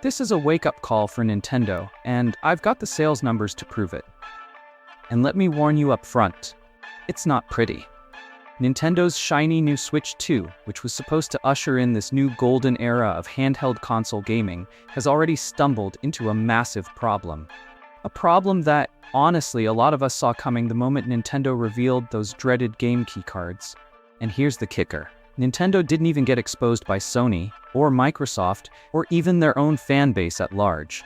This is a wake-up call for Nintendo, and I've got the sales numbers to prove it. And let me warn you up front, it's not pretty. Nintendo's shiny new Switch 2, which was supposed to usher in this new golden era of handheld console gaming, has already stumbled into a massive problem. A problem that, honestly, a lot of us saw coming the moment Nintendo revealed those dreaded game keycards. And here's the kicker. Nintendo didn't even get exposed by Sony, or Microsoft, or even their own fan base at large.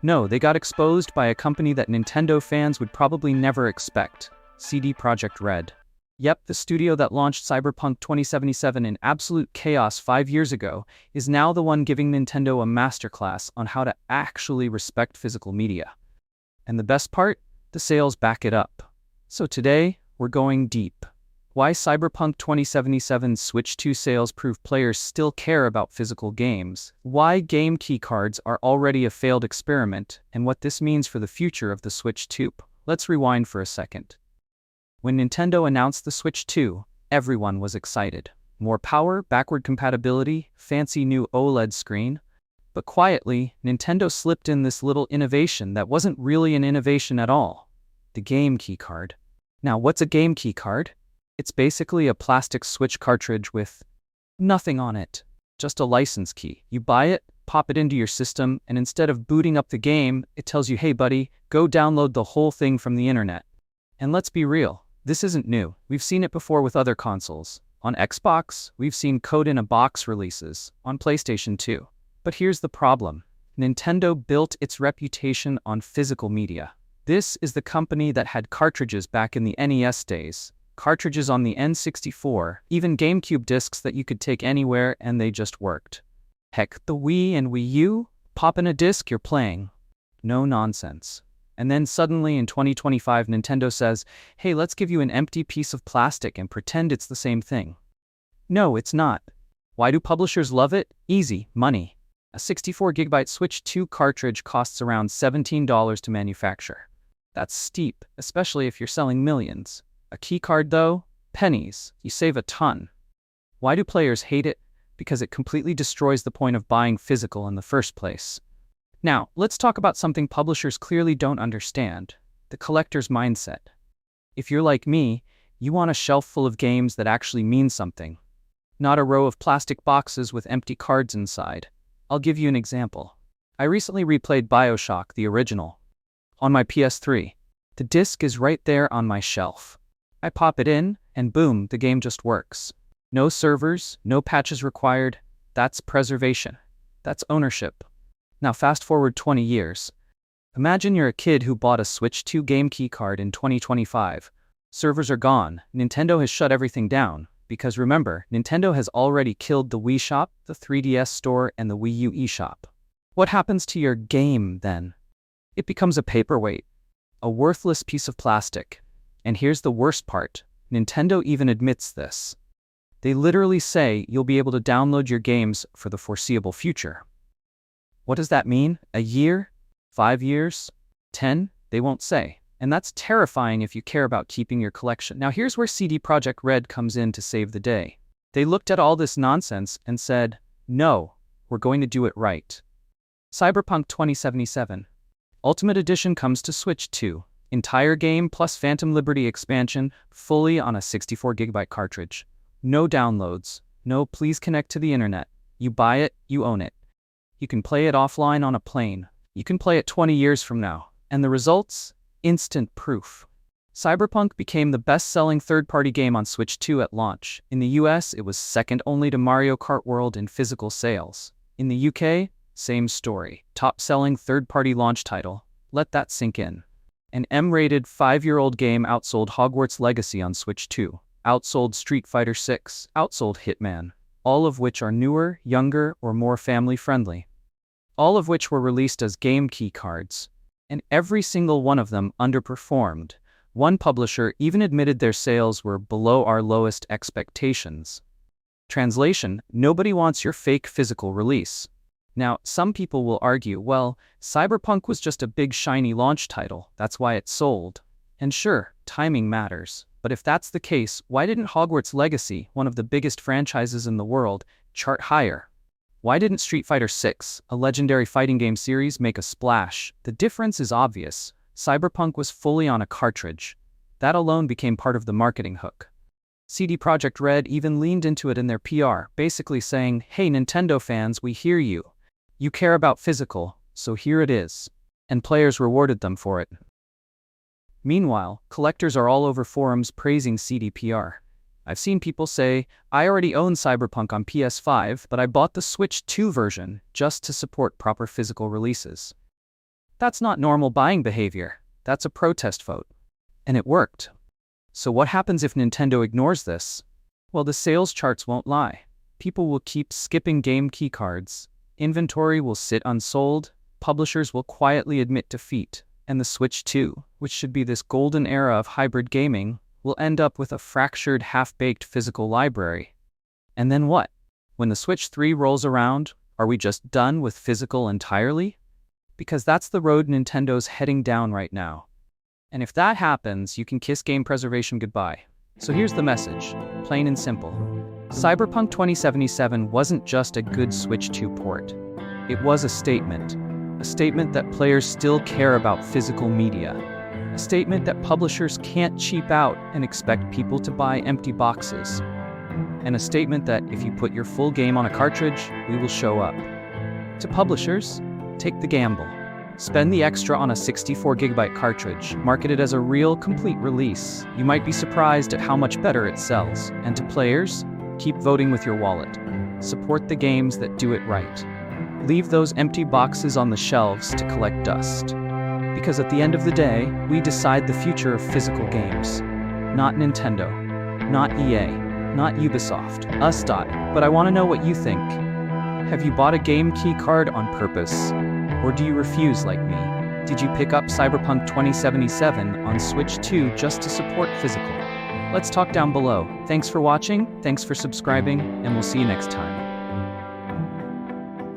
No, they got exposed by a company that Nintendo fans would probably never expect, CD Projekt Red. Yep, the studio that launched Cyberpunk 2077 in absolute chaos 5 years ago is now the one giving Nintendo a masterclass on how to actually respect physical media. And the best part? The sales back it up. So today, we're going deep. Why Cyberpunk 2077's Switch 2 sales prove players still care about physical games, why game keycards are already a failed experiment, and what this means for the future of the Switch 2. Let's rewind for a second. When Nintendo announced the Switch 2, everyone was excited. More power, backward compatibility, fancy new OLED screen. But quietly, Nintendo slipped in this little innovation that wasn't really an innovation at all. The game keycard. Now, what's a game keycard? It's basically a plastic Switch cartridge with nothing on it, just a license key. You buy it, pop it into your system, and instead of booting up the game, it tells you, hey buddy, go download the whole thing from the internet. And let's be real, this isn't new. We've seen it before with other consoles. On Xbox, we've seen code-in-a-box releases, on PlayStation 2. But here's the problem. Nintendo built its reputation on physical media. This is the company that had cartridges back in the NES days, cartridges on the N64, even GameCube discs that you could take anywhere and they just worked. Heck, the Wii and Wii U? Pop in a disc, you're playing. No nonsense. And then suddenly in 2025, Nintendo says, hey, let's give you an empty piece of plastic and pretend it's the same thing. No, it's not. Why do publishers love it? Easy, money. A 64GB Switch 2 cartridge costs around $17 to manufacture. That's steep, especially if you're selling millions. A keycard though? Pennies. You save a ton. Why do players hate it? Because it completely destroys the point of buying physical in the first place. Now, let's talk about something publishers clearly don't understand. The collector's mindset. If you're like me, you want a shelf full of games that actually mean something. Not a row of plastic boxes with empty cards inside. I'll give you an example. I recently replayed BioShock, the original, on my PS3. The disc is right there on my shelf. I pop it in, and boom, the game just works. No servers, no patches required. That's preservation. That's ownership. Now fast forward 20 years. Imagine you're a kid who bought a Switch 2 game keycard in 2025. Servers are gone. Nintendo has shut everything down. Because remember, Nintendo has already killed the Wii Shop, the 3DS Store, and the Wii U eShop. What happens to your game then? It becomes a paperweight. A worthless piece of plastic. And here's the worst part. Nintendo even admits this. They literally say you'll be able to download your games for the foreseeable future. What does that mean? A year? 5 years? 10? They won't say. And that's terrifying if you care about keeping your collection. Now here's where CD Projekt Red comes in to save the day. They looked at all this nonsense and said, no, we're going to do it right. Cyberpunk 2077. Ultimate Edition comes to Switch 2. Entire game plus Phantom Liberty expansion, fully on a 64GB cartridge. No downloads. No, please connect to the internet. You buy it, you own it. You can play it offline on a plane. You can play it 20 years from now. And the results? Instant proof. Cyberpunk became the best-selling third-party game on Switch 2 at launch. In the US, it was second only to Mario Kart World in physical sales. In the UK, same story. Top-selling third-party launch title. Let that sink in. An M-rated 5-year-old game outsold Hogwarts Legacy on Switch 2. Outsold Street Fighter 6. Outsold Hitman. All of which are newer, younger, or more family-friendly. All of which were released as game keycards. And every single one of them underperformed. One publisher even admitted their sales were below our lowest expectations. Translation: nobody wants your fake physical release. Now, some people will argue, well, Cyberpunk was just a big shiny launch title, that's why it sold. And sure, timing matters. But if that's the case, why didn't Hogwarts Legacy, one of the biggest franchises in the world, chart higher? Why didn't Street Fighter 6, a legendary fighting game series, make a splash? The difference is obvious. Cyberpunk was fully on a cartridge. That alone became part of the marketing hook. CD Projekt Red even leaned into it in their PR, basically saying, "Hey Nintendo fans, we hear you. You care about physical, so here it is." And players rewarded them for it. Meanwhile, collectors are all over forums praising CD PR. I've seen people say, "I already own Cyberpunk on PS5, but I bought the Switch 2 version just to support proper physical releases." That's not normal buying behavior. That's a protest vote. And it worked. So what happens if Nintendo ignores this? Well, the sales charts won't lie. People will keep skipping game keycards. Inventory will sit unsold. Publishers will quietly admit defeat. And the Switch 2, which should be this golden era of hybrid gaming, will end up with a fractured, half-baked physical library. And then what? When the Switch 3 rolls around, are we just done with physical entirely? Because that's the road Nintendo's heading down right now. And if that happens, you can kiss game preservation goodbye. So here's the message, plain and simple. Cyberpunk 2077 wasn't just a good Switch 2 port. It was a statement that players still care about physical media. A statement that publishers can't cheap out and expect people to buy empty boxes. And a statement that if you put your full game on a cartridge, we will show up. To publishers, take the gamble. Spend the extra on a 64GB cartridge. Market it as a real, complete release. You might be surprised at how much better it sells. And to players, keep voting with your wallet. Support the games that do it right. Leave those empty boxes on the shelves to collect dust. Because at the end of the day, we decide the future of physical games. Not Nintendo, not EA, not Ubisoft, us. But I want to know what you think. Have you bought a game key card on purpose? Or do you refuse like me? Did you pick up Cyberpunk 2077 on Switch 2 just to support physical? Let's talk down below. Thanks for watching, thanks for subscribing, and we'll see you next time.